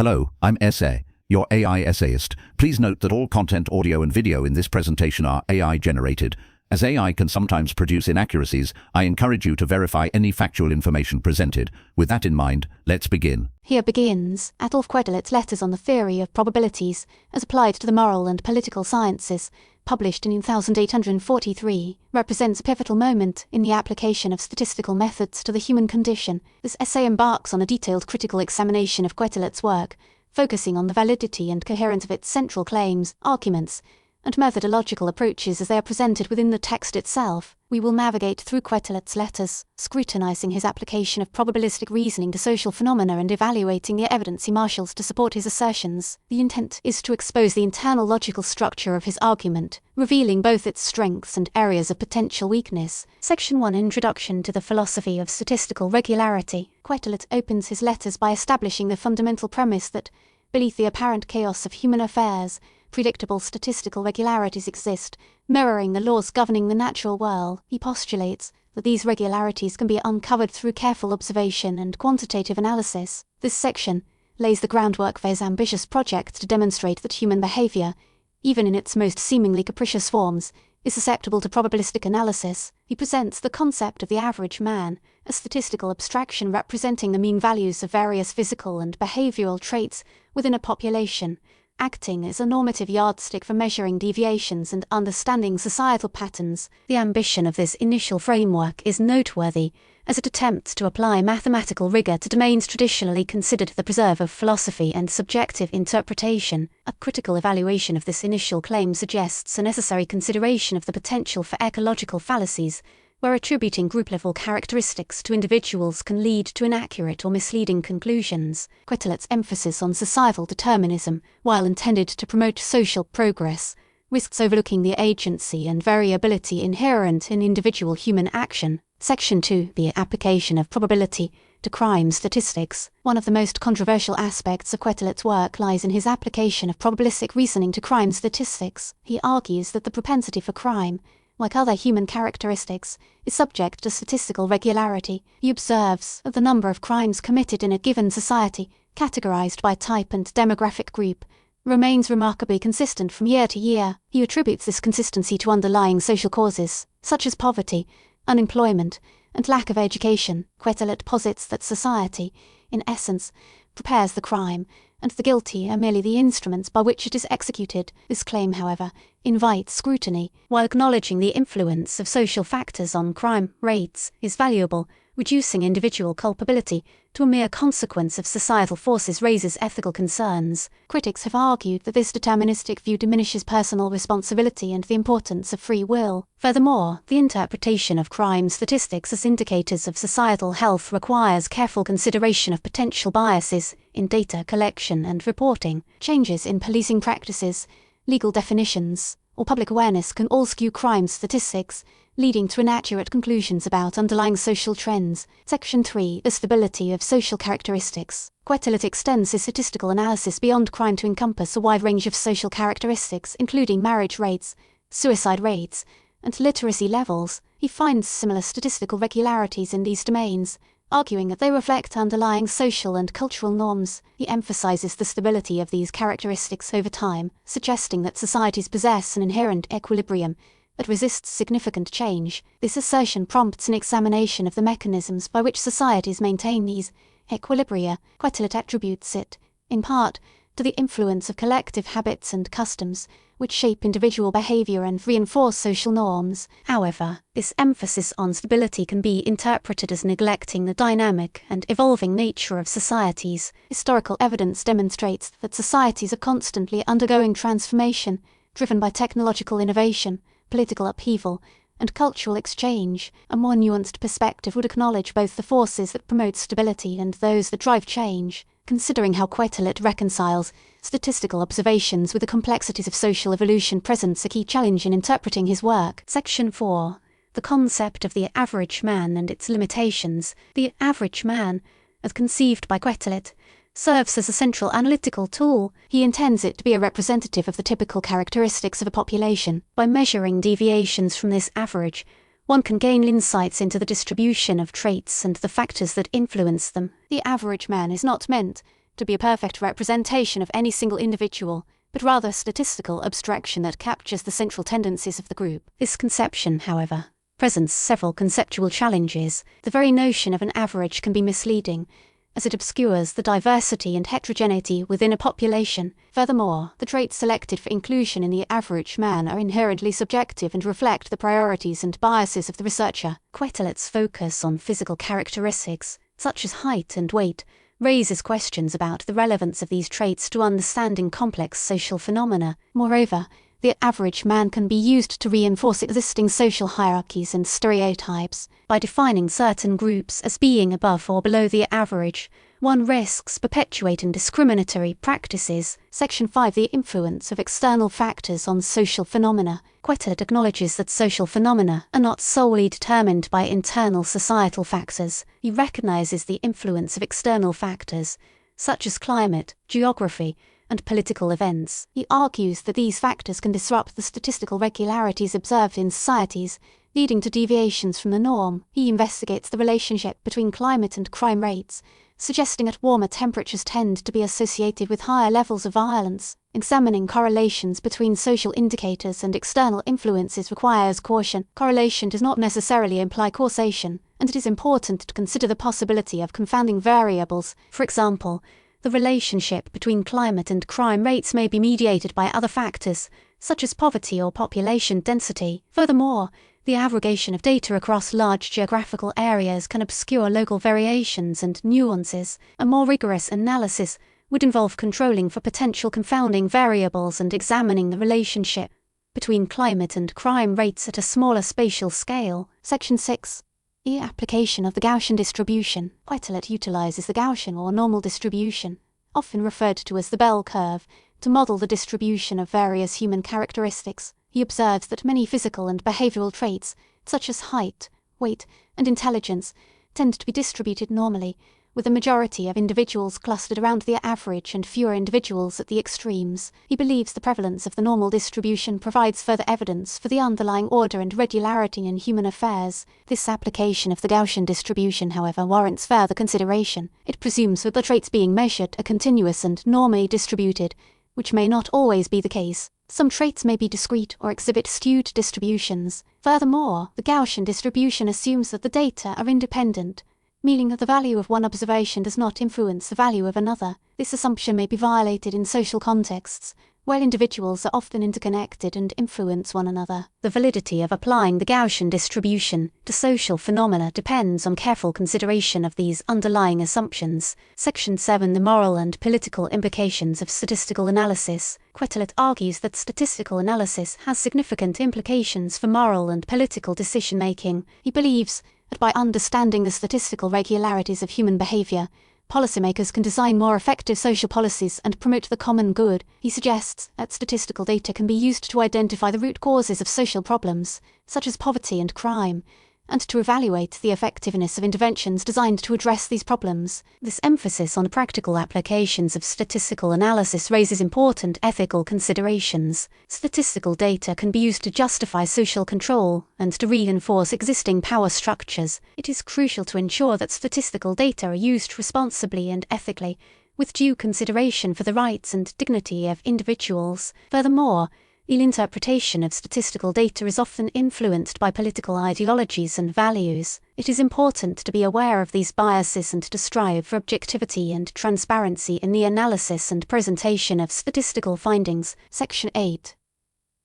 Hello, I'm Essay, your AI essayist. Please note that all content, audio and video in this presentation are AI generated. As AI can sometimes produce inaccuracies, I encourage you to verify any factual information presented. With that in mind, let's begin. Here begins Adolphe Quetelet's Letters on the Theory of Probabilities as applied to the moral and political sciences, published in 1843, represents a pivotal moment in the application of statistical methods to the human condition. This essay embarks on a detailed critical examination of Quetelet's work, focusing on the validity and coherence of its central claims, arguments, and methodological approaches as they are presented within the text itself. We will navigate through Quetelet's letters, scrutinizing his application of probabilistic reasoning to social phenomena and evaluating the evidence he marshals to support his assertions. The intent is to expose the internal logical structure of his argument, revealing both its strengths and areas of potential weakness. Section 1: Introduction to the Philosophy of Statistical Regularity. Quetelet opens his letters by establishing the fundamental premise that, beneath the apparent chaos of human affairs, predictable statistical regularities exist, mirroring the laws governing the natural world. He postulates that these regularities can be uncovered through careful observation and quantitative analysis. This section lays the groundwork for his ambitious project to demonstrate that human behavior, even in its most seemingly capricious forms, is susceptible to probabilistic analysis. He presents the concept of the average man, a statistical abstraction representing the mean values of various physical and behavioral traits within a population, acting as a normative yardstick for measuring deviations and understanding societal patterns. The ambition of this initial framework is noteworthy, as it attempts to apply mathematical rigor to domains traditionally considered the preserve of philosophy and subjective interpretation. A critical evaluation of this initial claim suggests a necessary consideration of the potential for ecological fallacies, where attributing group-level characteristics to individuals can lead to inaccurate or misleading conclusions. Quetelet's emphasis on societal determinism, while intended to promote social progress, risks overlooking the agency and variability inherent in individual human action. Section 2: The Application of Probability to Crime Statistics. One of the most controversial aspects of Quetelet's work lies in his application of probabilistic reasoning to crime statistics. He argues that the propensity for crime, like other human characteristics, is subject to statistical regularity. He observes that the number of crimes committed in a given society, categorized by type and demographic group, remains remarkably consistent from year to year. He attributes this consistency to underlying social causes, such as poverty, unemployment, and lack of education. Quetelet posits that society, in essence, prepares the crime, and the guilty are merely the instruments by which it is executed. This claim, however, invites scrutiny. While acknowledging the influence of social factors on crime rates is valuable, reducing individual culpability to a mere consequence of societal forces raises ethical concerns. Critics have argued that this deterministic view diminishes personal responsibility and the importance of free will. Furthermore, the interpretation of crime statistics as indicators of societal health requires careful consideration of potential biases in data collection and reporting. Changes in policing practices, legal definitions, or public awareness can all skew crime statistics, leading to inaccurate conclusions about underlying social trends. Section 3: The Stability of Social Characteristics. Quetelet extends his statistical analysis beyond crime to encompass a wide range of social characteristics, including marriage rates, suicide rates, and literacy levels. He finds similar statistical regularities in these domains, arguing that they reflect underlying social and cultural norms. He emphasizes the stability of these characteristics over time, suggesting that societies possess an inherent equilibrium that resists significant change. This assertion prompts an examination of the mechanisms by which societies maintain these equilibria. Quetelet attributes it, in part, to the influence of collective habits and customs, which shape individual behavior and reinforce social norms. However, this emphasis on stability can be interpreted as neglecting the dynamic and evolving nature of societies. Historical evidence demonstrates that societies are constantly undergoing transformation, driven by technological innovation, political upheaval, and cultural exchange. A more nuanced perspective would acknowledge both the forces that promote stability and those that drive change. Considering how Quetelet reconciles statistical observations with the complexities of social evolution presents a key challenge in interpreting his work. Section 4: The Concept of the Average Man and its Limitations. The average man, as conceived by Quetelet, serves as a central analytical tool. He intends it to be a representative of the typical characteristics of a population. By measuring deviations from this average, one can gain insights into the distribution of traits and the factors that influence them. The average man is not meant, to be a perfect representation of any single individual, but rather a statistical abstraction that captures the central tendencies of the group. This conception, however, presents several conceptual challenges. The very notion of an average can be misleading, as it obscures the diversity and heterogeneity within a population. Furthermore, the traits selected for inclusion in the average man are inherently subjective and reflect the priorities and biases of the researcher. Quetelet's focus on physical characteristics, such as height and weight, raises questions about the relevance of these traits to understanding complex social phenomena. Moreover, the average man can be used to reinforce existing social hierarchies and stereotypes. By defining certain groups as being above or below the average, one risks perpetuating discriminatory practices. Section 5. The influence of external factors on social phenomena. Quetelet acknowledges that social phenomena are not solely determined by internal societal factors. He recognizes the influence of external factors, such as climate, geography, and political events. He argues that these factors can disrupt the statistical regularities observed in societies, leading to deviations from the norm. He investigates the relationship between climate and crime rates, suggesting that warmer temperatures tend to be associated with higher levels of violence. Examining correlations between social indicators and external influences requires caution. Correlation does not necessarily imply causation, and it is important to consider the possibility of confounding variables. For example, the relationship between climate and crime rates may be mediated by other factors, such as poverty or population density. Furthermore, the aggregation of data across large geographical areas can obscure local variations and nuances. A more rigorous analysis would involve controlling for potential confounding variables and examining the relationship between climate and crime rates at a smaller spatial scale. Section 6. The application of the Gaussian distribution. Quetelet utilizes the Gaussian or normal distribution, often referred to as the bell curve, to model the distribution of various human characteristics. He observes that many physical and behavioral traits, such as height, weight, and intelligence, tend to be distributed normally, with a majority of individuals clustered around the average and fewer individuals at the extremes. He believes the prevalence of the normal distribution provides further evidence for the underlying order and regularity in human affairs. This application of the Gaussian distribution, however, warrants further consideration. It presumes that the traits being measured are continuous and normally distributed, which may not always be the case. Some traits may be discrete or exhibit skewed distributions. Furthermore, the Gaussian distribution assumes that the data are independent, meaning that the value of one observation does not influence the value of another. This assumption may be violated in social contexts, where individuals are often interconnected and influence one another. The validity of applying the Gaussian distribution to social phenomena depends on careful consideration of these underlying assumptions. Section 7. The moral and political implications of statistical analysis. Quetelet argues that statistical analysis has significant implications for moral and political decision-making. He believes that by understanding the statistical regularities of human behavior, policymakers can design more effective social policies and promote the common good. He suggests that statistical data can be used to identify the root causes of social problems, such as poverty and crime, and to evaluate the effectiveness of interventions designed to address these problems. This emphasis on practical applications of statistical analysis raises important ethical considerations. Statistical data can be used to justify social control and to reinforce existing power structures. It is crucial to ensure that statistical data are used responsibly and ethically, with due consideration for the rights and dignity of individuals. Furthermore, the interpretation of statistical data is often influenced by political ideologies and values. It is important to be aware of these biases and to strive for objectivity and transparency in the analysis and presentation of statistical findings. Section 8.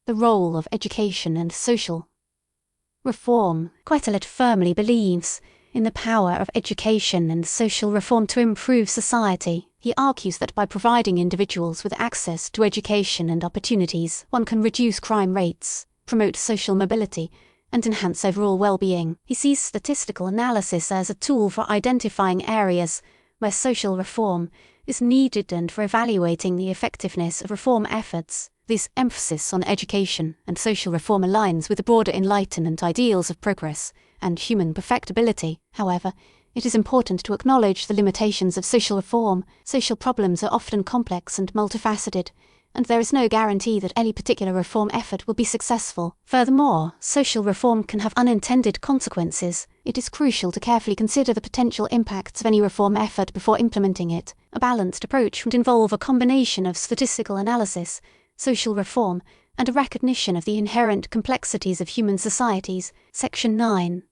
The role of education and social reform. Quetelet firmly believes in the power of education and social reform to improve society. He argues that by providing individuals with access to education and opportunities, one can reduce crime rates, promote social mobility, and enhance overall well-being. He sees statistical analysis as a tool for identifying areas where social reform is needed and for evaluating the effectiveness of reform efforts. This emphasis on education and social reform aligns with the broader Enlightenment ideals of progress and human perfectibility. However, it is important to acknowledge the limitations of social reform. Social problems are often complex and multifaceted, and there is no guarantee that any particular reform effort will be successful. Furthermore, social reform can have unintended consequences. It is crucial to carefully consider the potential impacts of any reform effort before implementing it. A balanced approach would involve a combination of statistical analysis, social reform, and a recognition of the inherent complexities of human societies. Section 9.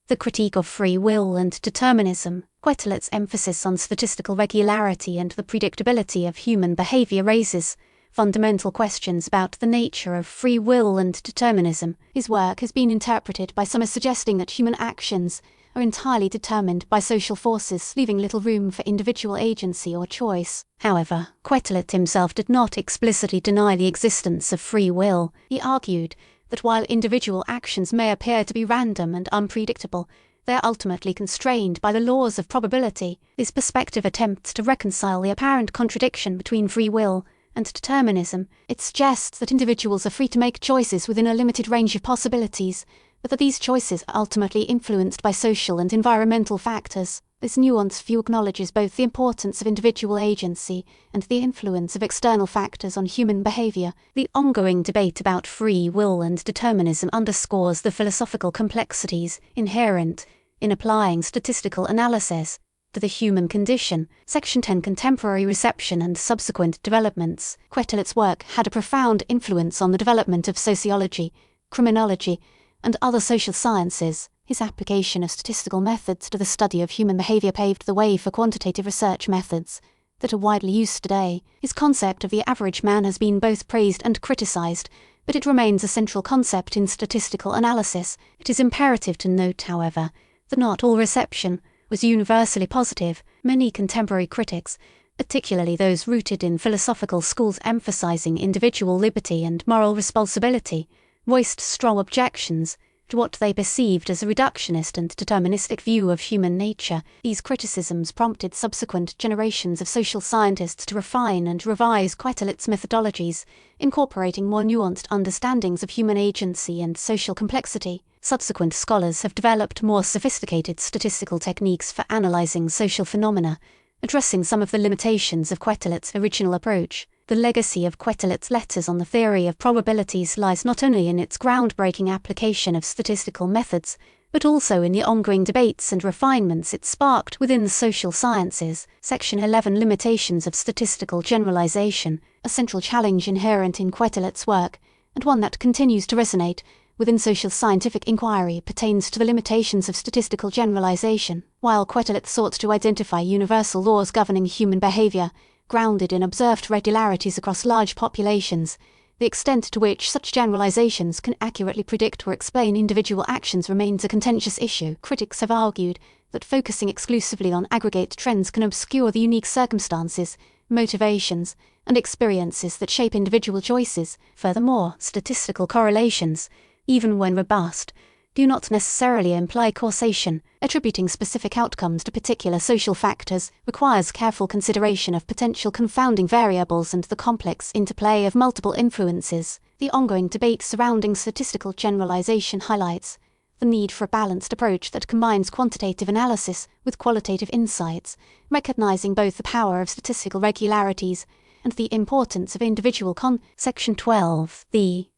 The critique of free will and determinism. Quetelet's emphasis on statistical regularity and the predictability of human behavior raises fundamental questions about the nature of free will and determinism. His work has been interpreted by some as suggesting that human actions are entirely determined by social forces, leaving little room for individual agency or choice. However, Quetelet himself did not explicitly deny the existence of free will. He argued that while individual actions may appear to be random and unpredictable, they are ultimately constrained by the laws of probability. This perspective attempts to reconcile the apparent contradiction between free will and determinism. It suggests that individuals are free to make choices within a limited range of possibilities, but that these choices are ultimately influenced by social and environmental factors. This nuanced view acknowledges both the importance of individual agency and the influence of external factors on human behavior. The ongoing debate about free will and determinism underscores the philosophical complexities inherent in applying statistical analysis to the human condition. Section 10. Contemporary reception and subsequent developments. Quetelet's work had a profound influence on the development of sociology, criminology, and other social sciences. His application of statistical methods to the study of human behavior paved the way for quantitative research methods that are widely used today. His concept of the average man has been both praised and criticized, but it remains a central concept in statistical analysis. It is imperative to note, however, that not all reception was universally positive. Many contemporary critics, particularly those rooted in philosophical schools emphasizing individual liberty and moral responsibility, voiced strong objections to what they perceived as a reductionist and deterministic view of human nature. These criticisms prompted subsequent generations of social scientists to refine and revise Quetelet's methodologies, incorporating more nuanced understandings of human agency and social complexity. Subsequent scholars have developed more sophisticated statistical techniques for analyzing social phenomena, addressing some of the limitations of Quetelet's original approach. The legacy of Quetelet's letters on the theory of probabilities lies not only in its groundbreaking application of statistical methods, but also in the ongoing debates and refinements it sparked within the social sciences. Section 11. Limitations of statistical generalization. A central challenge inherent in Quetelet's work, and one that continues to resonate within social scientific inquiry, pertains to the limitations of statistical generalization. While Quetelet sought to identify universal laws governing human behavior, grounded in observed regularities across large populations, the extent to which such generalizations can accurately predict or explain individual actions remains a contentious issue. Critics have argued that focusing exclusively on aggregate trends can obscure the unique circumstances, motivations, and experiences that shape individual choices. Furthermore, statistical correlations, even when robust, do not necessarily imply causation. Attributing specific outcomes to particular social factors requires careful consideration of potential confounding variables and the complex interplay of multiple influences. The ongoing debate surrounding statistical generalization highlights the need for a balanced approach that combines quantitative analysis with qualitative insights, recognizing both the power of statistical regularities and the importance of individual Section 12. The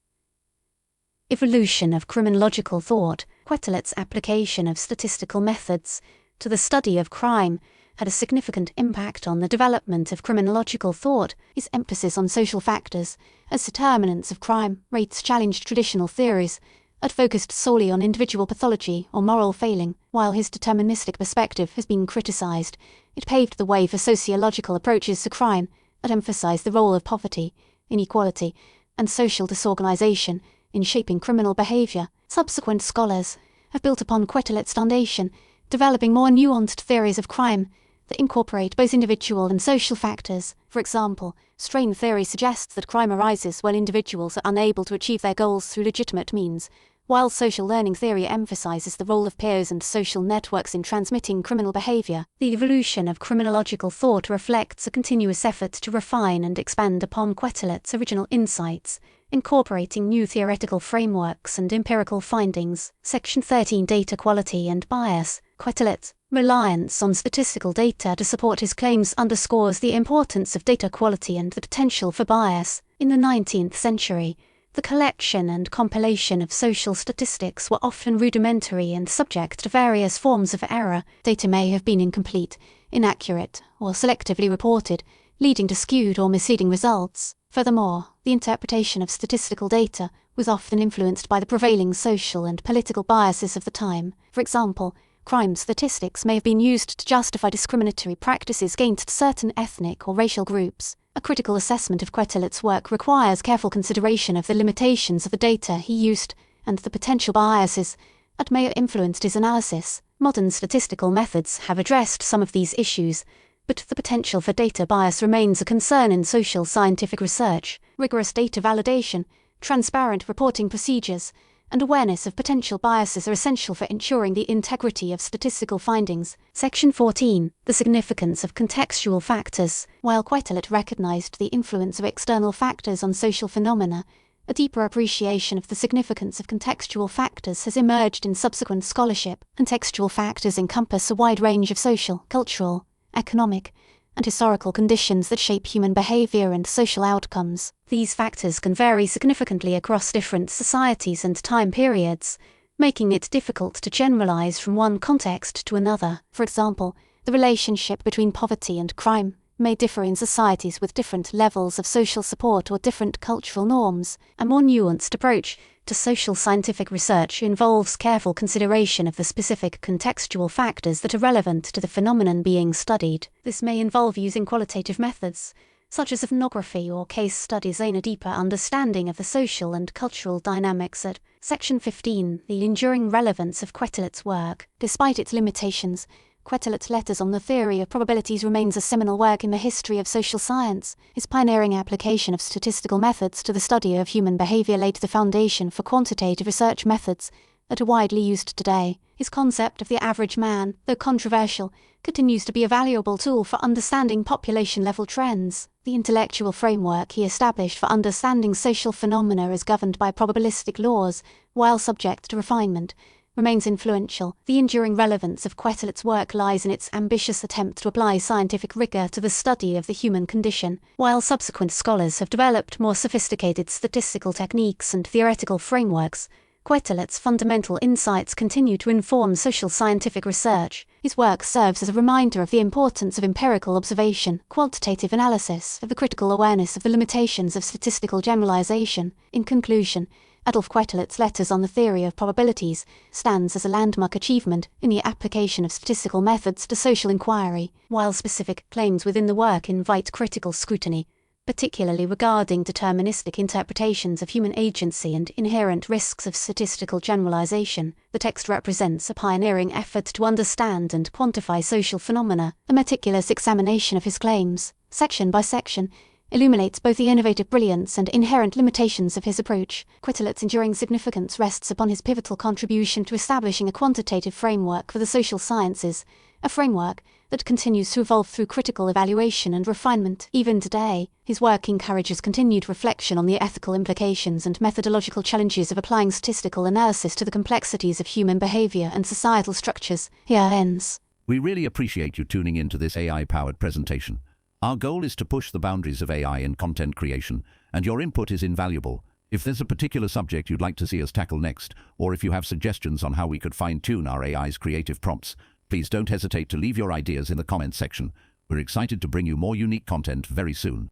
evolution of criminological thought. Quetelet's application of statistical methods to the study of crime had a significant impact on the development of criminological thought. His emphasis on social factors as determinants of crime rates challenged traditional theories that focused solely on individual pathology or moral failing. While his deterministic perspective has been criticized, it paved the way for sociological approaches to crime that emphasize the role of poverty, inequality, and social disorganization in shaping criminal behavior. Subsequent scholars have built upon Quetelet's foundation, developing more nuanced theories of crime that incorporate both individual and social factors. For example, strain theory suggests that crime arises when individuals are unable to achieve their goals through legitimate means, while social learning theory emphasizes the role of peers and social networks in transmitting criminal behavior. The evolution of criminological thought reflects a continuous effort to refine and expand upon Quetelet's original insights, incorporating new theoretical frameworks and empirical findings. Section 13. Data quality and bias. Quetelet Reliance on statistical data to support his claims underscores the importance of data quality and the potential for bias. In the 19th century, the collection and compilation of social statistics were often rudimentary and subject to various forms of error. Data may have been incomplete, inaccurate, or selectively reported, leading to skewed or misleading results. Furthermore, the interpretation of statistical data was often influenced by the prevailing social and political biases of the time. For example, crime statistics may have been used to justify discriminatory practices against certain ethnic or racial groups. A critical assessment of Quetelet's work requires careful consideration of the limitations of the data he used and the potential biases that may have influenced his analysis. Modern statistical methods have addressed some of these issues, but the potential for data bias remains a concern in social scientific research. Rigorous data validation, transparent reporting procedures, and awareness of potential biases are essential for ensuring the integrity of statistical findings. Section 14. The significance of contextual factors. While Quetelet recognized the influence of external factors on social phenomena, a deeper appreciation of the significance of contextual factors has emerged in subsequent scholarship. Contextual factors encompass a wide range of social, cultural, economic, and historical conditions that shape human behavior and social outcomes. These factors can vary significantly across different societies and time periods, making it difficult to generalize from one context to another. For example, the relationship between poverty and crime may differ in societies with different levels of social support or different cultural norms. A more nuanced approach to social scientific research involves careful consideration of the specific contextual factors that are relevant to the phenomenon being studied. This may involve using qualitative methods, such as ethnography or case studies, aim a deeper understanding of the social and cultural dynamics at Section 15. The enduring relevance of Quetelet's work. Despite its limitations, Quetelet's Letters on the Theory of Probabilities remains a seminal work in the history of social science. His pioneering application of statistical methods to the study of human behavior laid the foundation for quantitative research methods that are widely used today. His concept of the average man, though controversial, continues to be a valuable tool for understanding population-level trends. The intellectual framework he established for understanding social phenomena is governed by probabilistic laws, while subject to refinement, remains influential. The enduring relevance of Quetelet's work lies in its ambitious attempt to apply scientific rigor to the study of the human condition. While subsequent scholars have developed more sophisticated statistical techniques and theoretical frameworks, Quetelet's fundamental insights continue to inform social scientific research. His work serves as a reminder of the importance of empirical observation, quantitative analysis, of the critical awareness of the limitations of statistical generalization. In conclusion, Adolphe Quetelet's Letters on the Theory of Probabilities stands as a landmark achievement in the application of statistical methods to social inquiry. While specific claims within the work invite critical scrutiny, particularly regarding deterministic interpretations of human agency and inherent risks of statistical generalization, the text represents a pioneering effort to understand and quantify social phenomena. A meticulous examination of his claims, section by section, illuminates both the innovative brilliance and inherent limitations of his approach. Quetelet's enduring significance rests upon his pivotal contribution to establishing a quantitative framework for the social sciences, a framework that continues to evolve through critical evaluation and refinement. Even today, his work encourages continued reflection on the ethical implications and methodological challenges of applying statistical analysis to the complexities of human behavior and societal structures. Here ends. We really appreciate you tuning in to this AI-powered presentation. Our goal is to push the boundaries of AI in content creation, and your input is invaluable. If there's a particular subject you'd like to see us tackle next, or if you have suggestions on how we could fine-tune our AI's creative prompts, please don't hesitate to leave your ideas in the comments section. We're excited to bring you more unique content very soon.